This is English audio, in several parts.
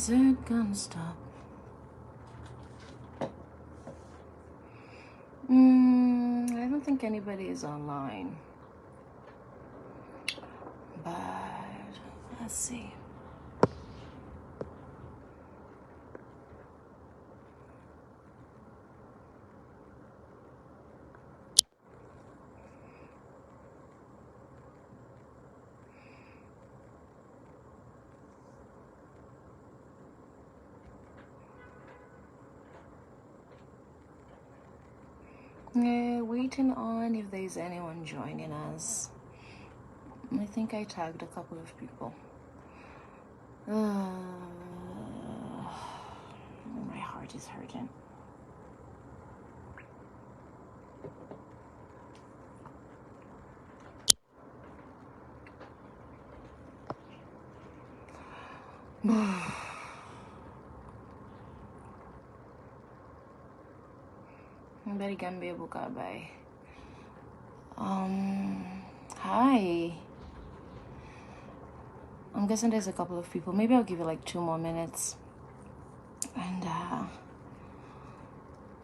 is it gonna stop? I don't think anybody is online, but let's see. Yeah, waiting on if there's anyone joining us. I think I tagged a couple of people. My heart is hurting. Very Gambia buka bye. Hi. I'm guessing there's a couple of people. Maybe I'll give you like 2 more minutes. And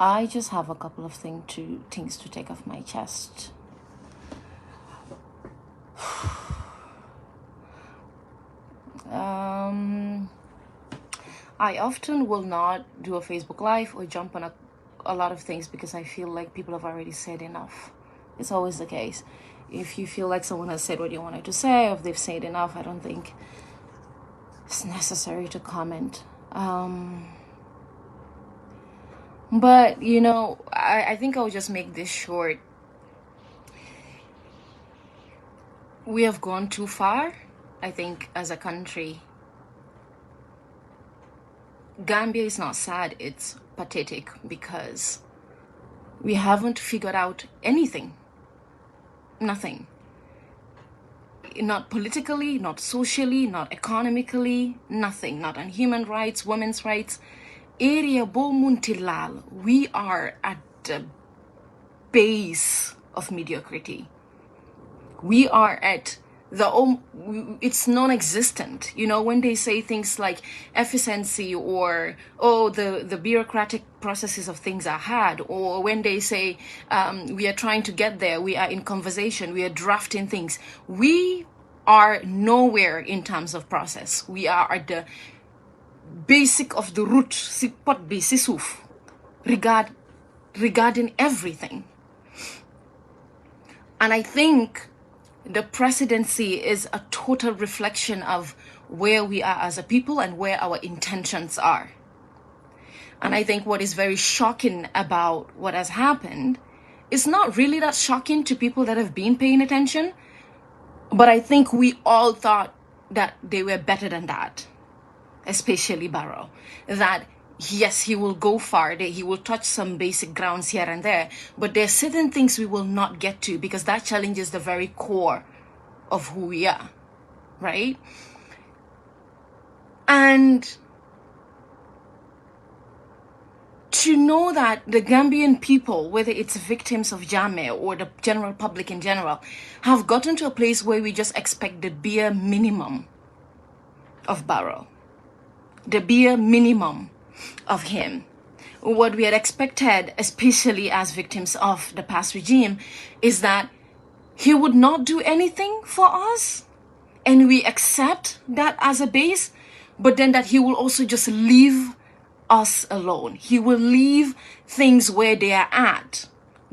I just have a couple of things to take off my chest. I often will not do a Facebook Live or jump on a lot of things because I feel like people have already said enough. It's always the case. If you feel like someone has said what you wanted to say, or if they've said enough, I don't think it's necessary to comment. But, you know, I think I'll just make this short. We have gone too far, I think, as a country. Gambia is not sad, it's pathetic because we haven't figured out anything. Nothing. Not politically, not socially, not economically, nothing. Not on human rights, women's rights. Area bo muntilal, we are at the base of mediocrity. We are at it's non-existent. You know, when they say things like efficiency or the bureaucratic processes of things are hard, or when they say we are trying to get there, we are in conversation, we are drafting things, we are nowhere in terms of process. We are at the basic of the root regarding everything. And I think the presidency is a total reflection of where we are as a people and where our intentions are. And I think what is very shocking about what has happened is not really that shocking to people that have been paying attention, but I think we all thought that they were better than that, especially Barrow, that yes, he will go far, he will touch some basic grounds here and there, but there are certain things we will not get to because that challenges the very core of who we are, right? And to know that the Gambian people, whether it's victims of Jammeh or the general public in general, have gotten to a place where we just expect the bare minimum of Barrow, the bare minimum of him. What we had expected, especially as victims of the past regime, is that he would not do anything for us, and we accept that as a base, but then that he will also just leave us alone. He will leave things where they are at.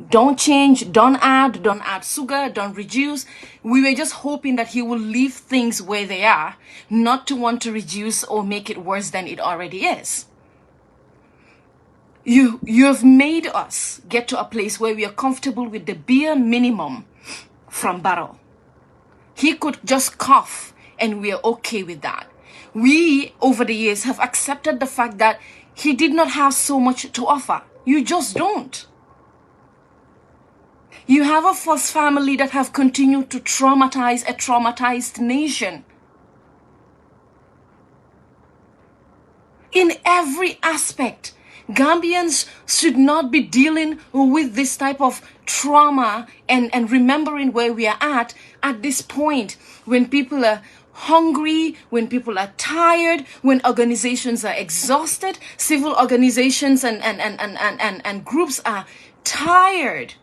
Don't change, don't add sugar, don't reduce. We were just hoping that he will leave things where they are, not to want to reduce or make it worse than it already is. You have made us get to a place where we are comfortable with the bare minimum from Barrow. He could just cough and we are okay with that. We, over the years, have accepted the fact that he did not have so much to offer. You just don't. You have a first family that have continued to traumatize a traumatized nation. In every aspect, Gambians should not be dealing with this type of trauma and remembering where we are at this point when people are hungry, when people are tired, when organizations are exhausted, civil organizations and groups are tired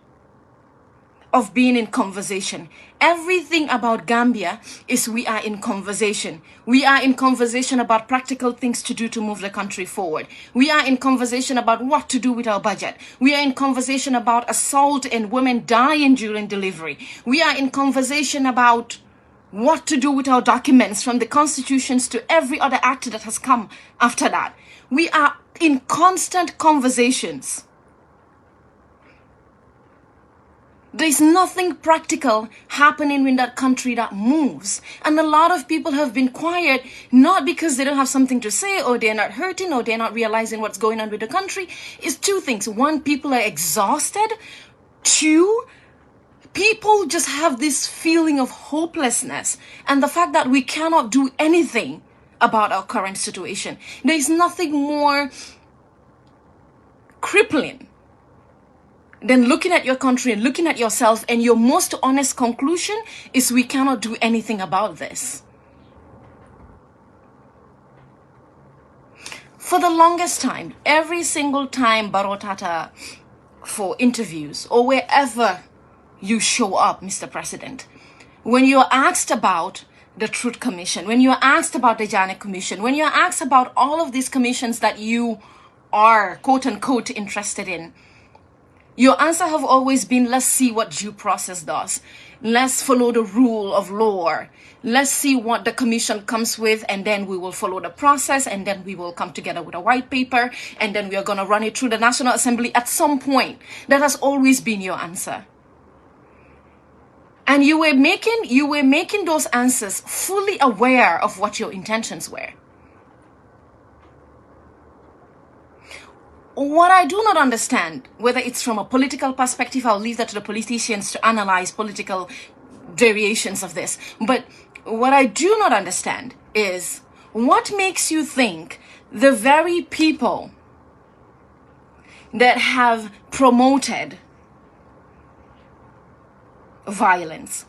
of being in conversation. Everything about Gambia is we are in conversation. We are in conversation about practical things to do to move the country forward. We are in conversation about what to do with our budget. We are in conversation about assault and women dying during delivery. We are in conversation about what to do with our documents, from the constitutions to every other act that has come after that. We are in constant conversations. There's nothing practical happening in that country that moves. And a lot of people have been quiet, not because they don't have something to say, or they're not hurting, or they're not realizing what's going on with the country. It's two things. One, people are exhausted. Two, people just have this feeling of hopelessness and the fact that we cannot do anything about our current situation. There is nothing more crippling than looking at your country and looking at yourself, and your most honest conclusion is we cannot do anything about this. For the longest time, every single time Barotata for interviews or wherever you show up, Mr. President, when you're asked about the Truth Commission, when you're asked about the Janet Commission, when you're asked about all of these commissions that you are quote unquote interested in, your answer have always been, let's see what due process does. Let's follow the rule of law. Let's see what the commission comes with, and then we will follow the process, and then we will come together with a white paper, and then we are going to run it through the National Assembly at some point. That has always been your answer. And you were making those answers fully aware of what your intentions were. What I do not understand, whether it's from a political perspective, I'll leave that to the politicians to analyze political variations of this. But what I do not understand is what makes you think the very people that have promoted violence,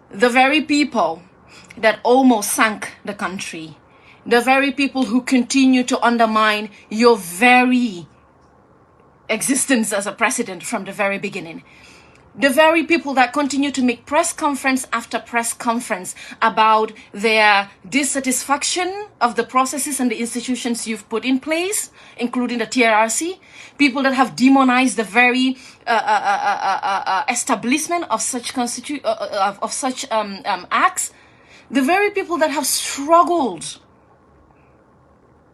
the very people that almost sank the country, the very people who continue to undermine your very existence as a president from the very beginning, the very people that continue to make press conference after press conference about their dissatisfaction of the processes and the institutions you've put in place, including the TRRC, people that have demonized the very establishment of such acts, the very people that have struggled,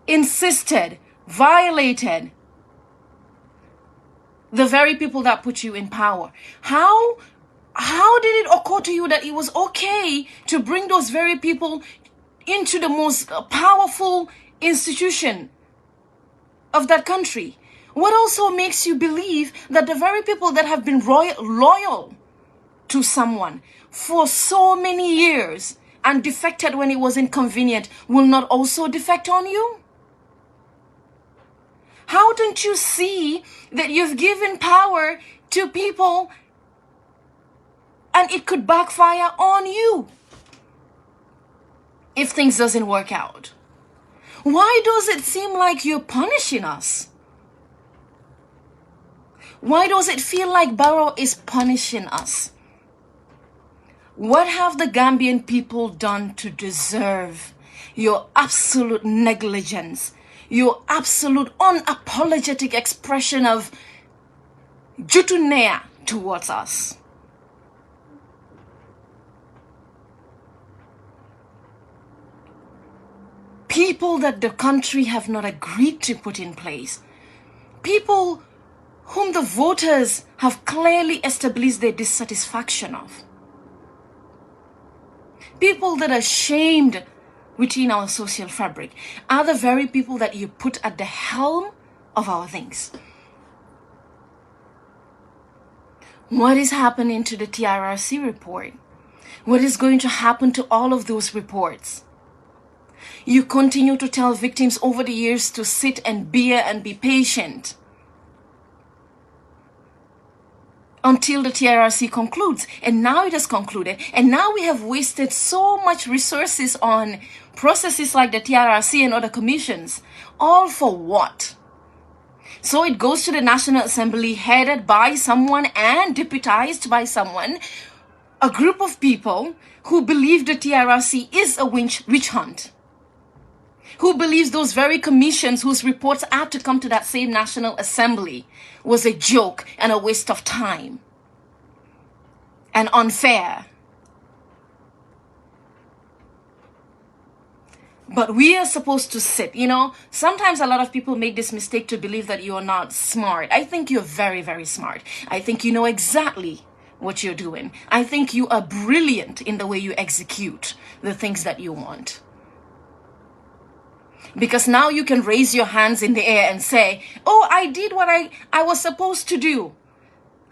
insisted, violated, the very people that put you in power. How did it occur to you that it was okay to bring those very people into the most powerful institution of that country? What also makes you believe that the very people that have been loyal to someone for so many years and defected when it was inconvenient will not also defect on you? How don't you see that you've given power to people and it could backfire on you if things doesn't work out? Why does it seem like you're punishing us? Why does it feel like Barrow is punishing us? What have the Gambian people done to deserve your absolute negligence, your absolute unapologetic expression of jutunea towards us? People that the country have not agreed to put in place. People whom the voters have clearly established their dissatisfaction of. People that are shamed within our social fabric are the very people that you put at the helm of our things. What is happening to the TRRC report? What is going to happen to all of those reports? You continue to tell victims over the years to sit and bear and be patient. until the TRRC concludes. And now it has concluded. And now we have wasted so much resources on processes like the TRRC and other commissions. All for what? So it goes to the National Assembly, headed by someone and deputized by someone, a group of people who believe the TRRC is a witch hunt, who believes those very commissions whose reports had to come to that same National Assembly was a joke and a waste of time and unfair. But we are supposed to sit, you know. Sometimes a lot of people make this mistake to believe that you are not smart. I think you're very, very smart. I think you know exactly what you're doing. I think you are brilliant in the way you execute the things that you want. Because now you can raise your hands in the air and say, oh, I did what I was supposed to do.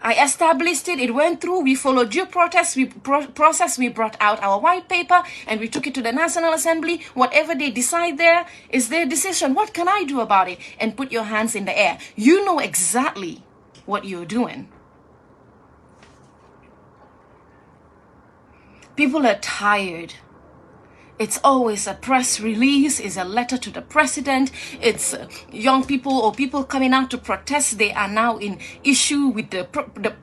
I established it, it went through, we followed due process, we brought out our white paper, and we took it to the National Assembly. Whatever they decide there is their decision. What can I do about it? And put your hands in the air. You know exactly what you're doing. People are tired. It's always a press release, it's a letter to the president, it's young people or people coming out to protest. They are now in issue with the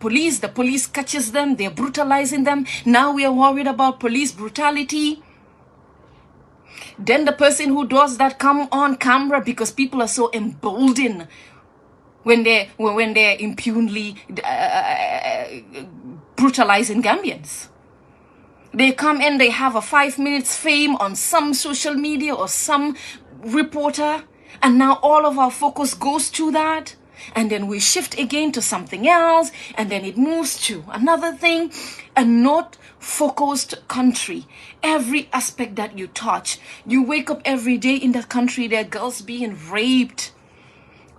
police. The police catches them, they're brutalizing them. Now we are worried about police brutality. Then the person who does that come on camera because people are so emboldened when they're impunely brutalizing Gambians. They come in, they have a 5 minutes fame on some social media or some reporter, and now all of our focus goes to that, and then we shift again to something else, and then it moves to another thing. A not focused country. Every aspect that you touch, you wake up every day in the country, there are girls being raped,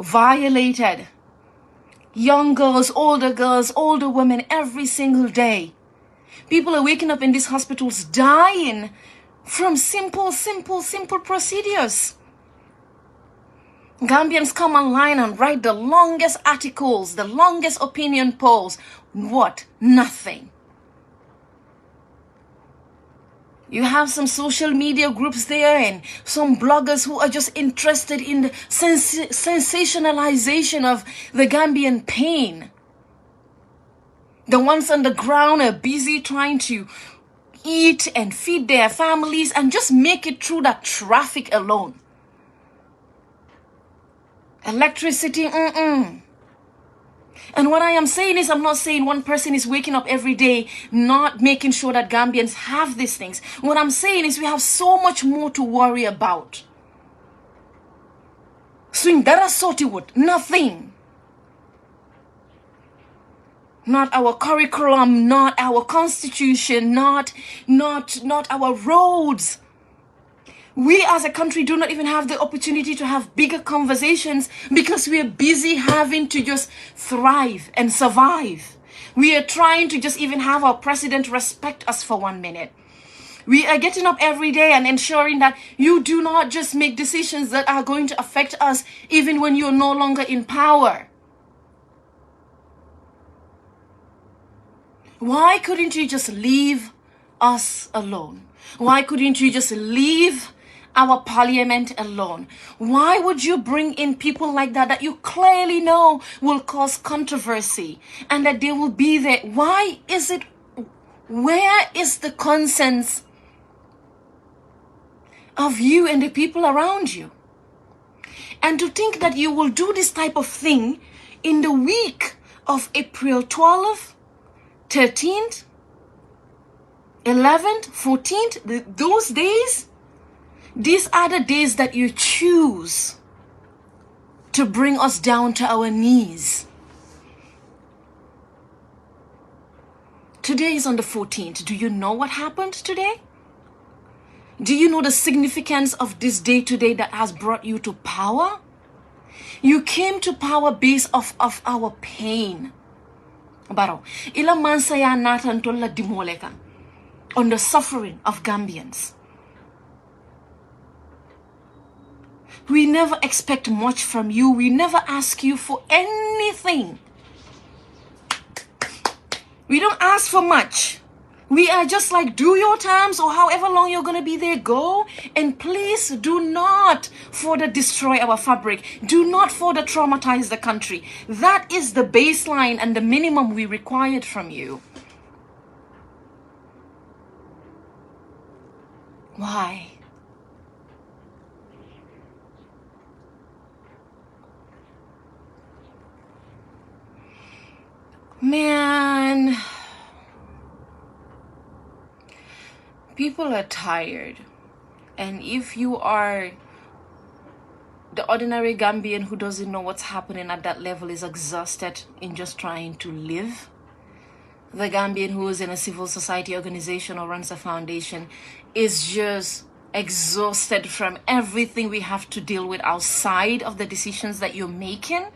violated, young girls, older women, every single day. People are waking up in these hospitals dying from simple procedures. Gambians come online and write the longest articles, the longest opinion polls. What? Nothing. You have some social media groups there and some bloggers who are just interested in the sensationalization of the Gambian pain. The ones on the ground are busy trying to eat and feed their families and just make it through that traffic alone. Electricity, And what I am saying is, I'm not saying one person is waking up every day not making sure that Gambians have these things. What I'm saying is we have so much more to worry about. Swing dara sorti wood, nothing. Not our curriculum, not our constitution, not our roads. We as a country do not even have the opportunity to have bigger conversations because we are busy having to just thrive and survive. We are trying to just even have our president respect us for 1 minute. We are getting up every day and ensuring that you do not just make decisions that are going to affect us even when you're no longer in power. Why couldn't you just leave us alone? Why couldn't you just leave our parliament alone? Why would you bring in people like that you clearly know will cause controversy and that they will be there? Why is it? Where is the conscience of you and the people around you? And to think that you will do this type of thing in the week of April 12th, 13th, 11th, 14th, those days, these are the days that you choose to bring us down to our knees. Today is on the 14th. Do you know what happened today? Do you know the significance of this day today that has brought you to power? You came to power based off of our pain. Baro, ila mansaya natan tolla dimoleka on the suffering of Gambians. We never expect much from you. We never ask you for anything. We don't ask for much. We are just like, do your terms or however long you're going to be there, go. And please do not further destroy our fabric. Do not further traumatize the country. That is the baseline and the minimum we required from you. Why? Man, people are tired. And if you are the ordinary Gambian who doesn't know what's happening at that level, is exhausted in just trying to live. The Gambian who is in a civil society organization or runs a foundation is just exhausted from everything we have to deal with outside of the decisions that you're making.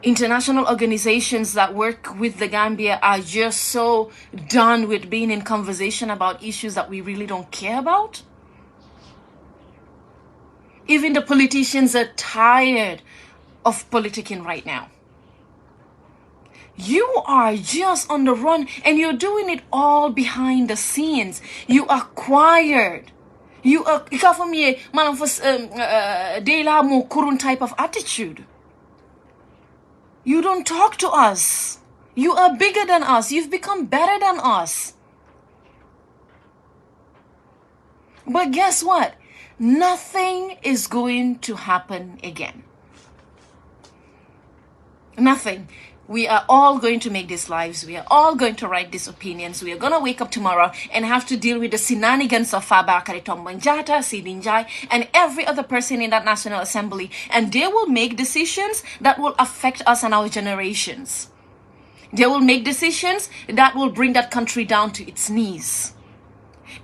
International organizations that work with the Gambia are just so done with being in conversation about issues that we really don't care about. Even the politicians are tired of politicking right now. You are just on the run and you're doing it all behind the scenes. You are quiet. You are type of attitude. You don't talk to us. You are bigger than us. You've become better than us. But guess what? Nothing is going to happen again. Nothing. We are all going to make these lives. We are all going to write these opinions. We are going to wake up tomorrow and have to deal with the shenanigans of Bakary, Seedy, Njie, and every other person in that National Assembly. And they will make decisions that will affect us and our generations. They will make decisions that will bring that country down to its knees.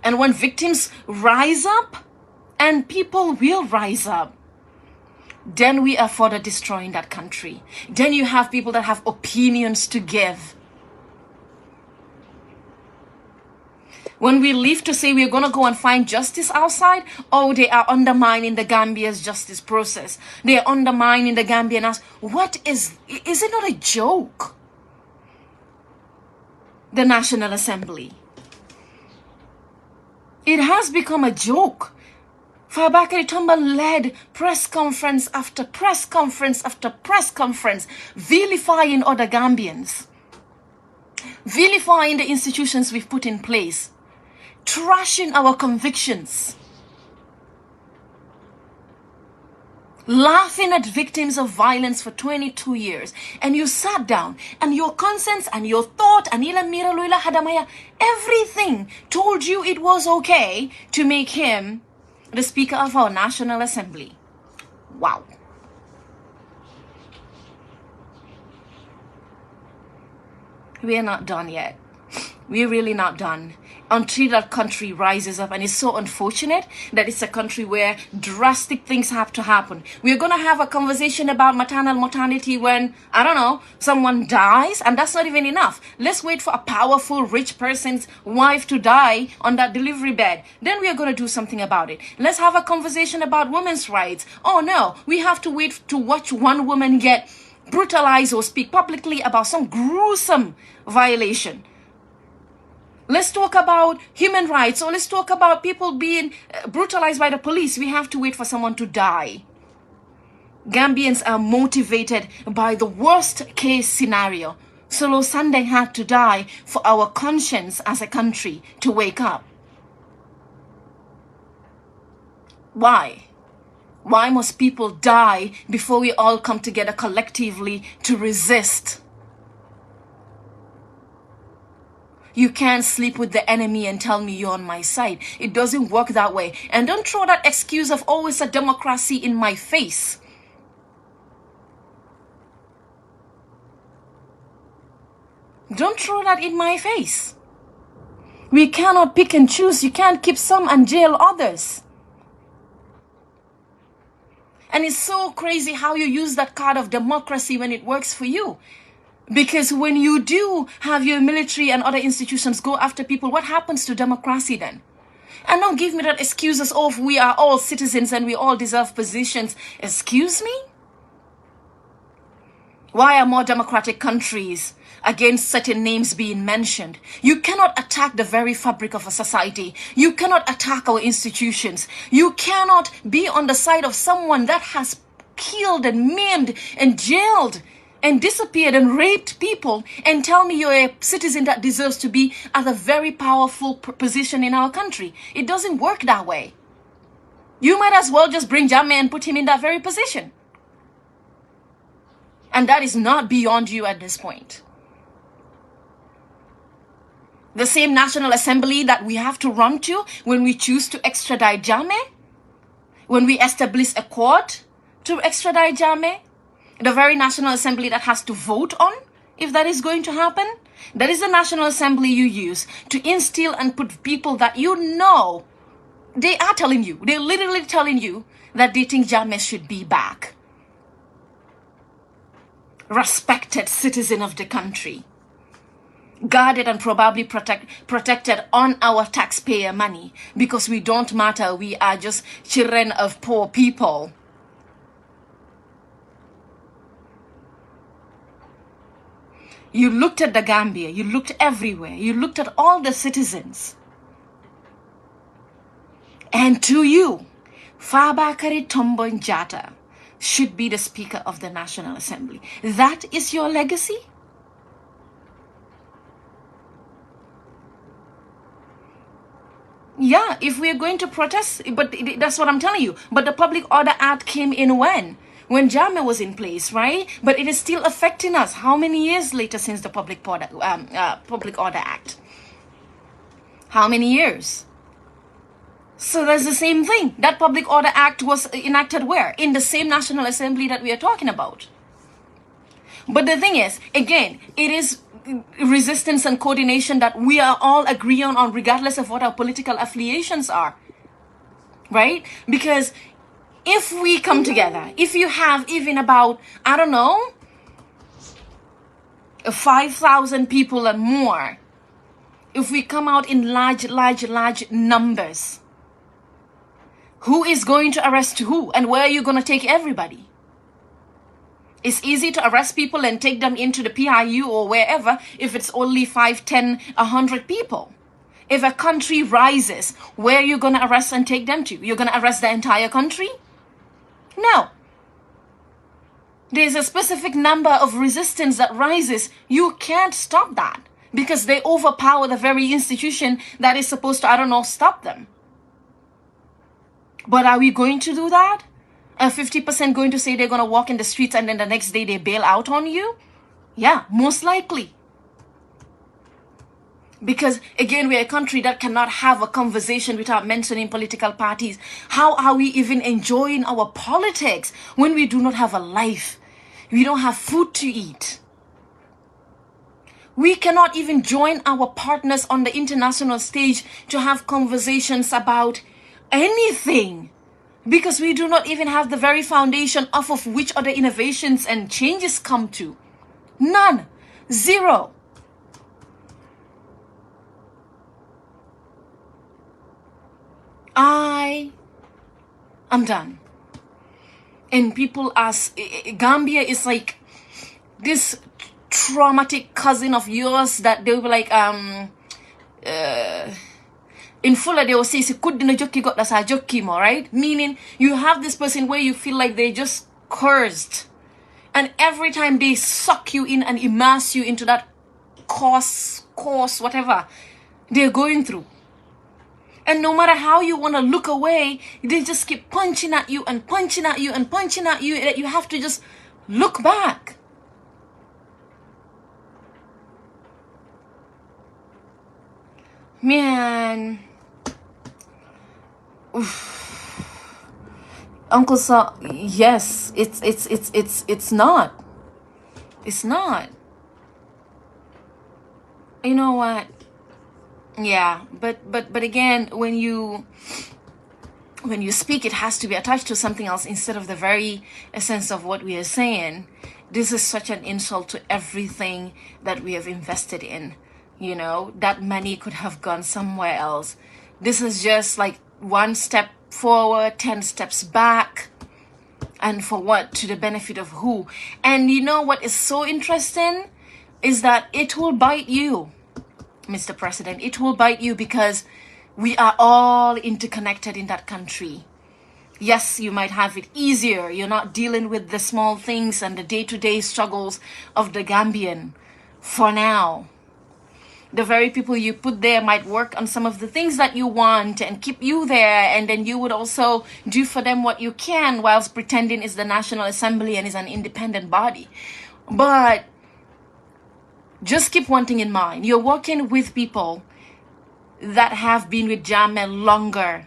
And when victims rise up, and people will rise up, then we are further destroying that country. Then you have people that have opinions to give. When we leave to say we're going to go and find justice outside, oh, they are undermining the Gambia's justice process. They are undermining the Gambian. What is it not a joke? The National Assembly. It has become a joke. Bakary led press conference after press conference after press conference, vilifying other Gambians, vilifying the institutions we've put in place, trashing our convictions, laughing at victims of violence for 22 years. And you sat down and your conscience and your thought and everything told you it was okay to make him the Speaker of our National Assembly. Wow. We are not done yet. We're really not done until that country rises up. And it's so unfortunate that it's a country where drastic things have to happen. We're going to have a conversation about maternal mortality when, I don't know, someone dies, and that's not even enough. Let's wait for a powerful, rich person's wife to die on that delivery bed. Then we are going to do something about it. Let's have a conversation about women's rights. Oh no, we have to wait to watch one woman get brutalized or speak publicly about some gruesome violation. Let's talk about human rights, or let's talk about people being brutalized by the police. We have to wait for someone to die. Gambians are motivated by the worst case scenario. Solo Sunday had to die for our conscience as a country to wake up. Why? Why must people die before we all come together collectively to resist? You can't sleep with the enemy and tell me you're on my side. It doesn't work that way. And don't throw that excuse of always a democracy in my face. Don't throw that in my face. We cannot pick and choose. You can't keep some and jail others. And it's so crazy how you use that card of democracy when it works for you. Because when you do have your military and other institutions go after people, what happens to democracy then? And don't give me that excuses of we are all citizens and we all deserve positions. Excuse me? Why are more democratic countries against certain names being mentioned? You cannot attack the very fabric of a society. You cannot attack our institutions. You cannot be on the side of someone that has killed and maimed and jailed and disappeared and raped people and tell me you're a citizen that deserves to be at a very powerful position in our country. It doesn't work that way. You might as well just bring Jammeh and put him in that very position. And that is not beyond you at this point. The same National Assembly that we have to run to when we choose to extradite Jammeh, when we establish a court to extradite Jammeh, the very National Assembly that has to vote on if that is going to happen, that is the National Assembly you use to instill and put people that you know, they are telling you, they're literally telling you that they think Jammeh should be back. Respected citizen of the country, guarded and probably protected on our taxpayer money, because we don't matter, we are just children of poor people. You looked at the Gambia, you looked everywhere, you looked at all the citizens, and to you, Bakary Tombo Njata should be the Speaker of the National Assembly. That is your legacy? Yeah, if we're going to protest, but that's what I'm telling you. But the Public Order Act came in when? When Jammeh was in place, right? But it is still affecting us. How many years later since the Public Order Act? How many years? So that's the same thing. That Public Order Act was enacted where? In the same National Assembly that we are talking about. But the thing is, again, it is resistance and coordination that we are all agreeing on regardless of what our political affiliations are. Right? Because if we come together, if you have even about, I don't know, 5,000 people and more, if we come out in large numbers, who is going to arrest who? And where are you going to take everybody? It's easy to arrest people and take them into the PIU or wherever if it's only 5, 10, 100 people. If a country rises, where are you going to arrest and take them to? You're going to arrest the entire country? No. There's a specific number of resistance that rises. You can't stop that because they overpower the very institution that is supposed to, I don't know, stop them. But are we going to do that? Are 50% going to say they're going to walk in the streets and then the next day they bail out on you? Yeah, most likely. Because, again, we're a country that cannot have a conversation without mentioning political parties. How are we even enjoying our politics when we do not have a life? We don't have food to eat. We cannot even join our partners on the international stage to have conversations about anything. Because we do not even have the very foundation off of which other innovations and changes come to. None. Zero. I'm done. And people ask, Gambia is like this traumatic cousin of yours that they will be like, in Fuller they will say, right? Meaning you have this person where you feel like they just cursed. And every time they suck you in and immerse you into that course, whatever they're going through. And no matter how you want to look away, they just keep punching at you and punching at you and punching at you that you have to just look back. Man. Oof. Uncle Sa, yes, it's not. It's not. You know what? Yeah, but again, when you speak, it has to be attached to something else instead of the very essence of what we are saying. This is such an insult to everything that we have invested in. You know, that money could have gone somewhere else. This is just like one step forward, 10 steps back. And for what? To the benefit of who? And you know what is so interesting? Is that it will bite you, Mr. President. It will bite you because we are all interconnected in that country. Yes, you might have it easier. You're not dealing with the small things and the day-to-day struggles of the Gambian for now. The very people you put there might work on some of the things that you want and keep you there, and then you would also do for them what you can whilst pretending it's the National Assembly and is an independent body. But just keep one thing in mind. You're working with people that have been with Jammeh longer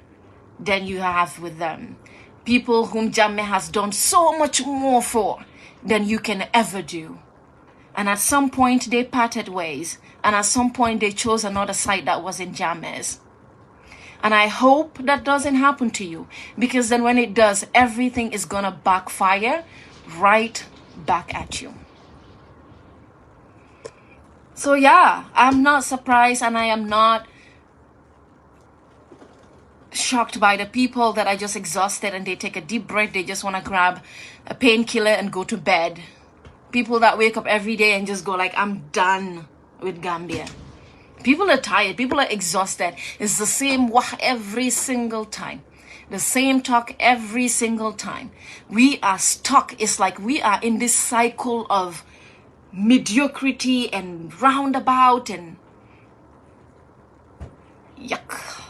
than you have with them. People whom Jammeh has done so much more for than you can ever do. And at some point they parted ways. And at some point they chose another side that wasn't Jammeh's. And I hope that doesn't happen to you. Because then when it does, everything is gonna backfire right back at you. So yeah, I'm not surprised, and I am not shocked by the people that are just exhausted and they take a deep breath. They just want to grab a painkiller and go to bed. People that wake up every day and just go like, I'm done with Gambia. People are tired. People are exhausted. It's the same wah every single time. The same talk every single time. We are stuck. It's like we are in this cycle of mediocrity and roundabout and yuck.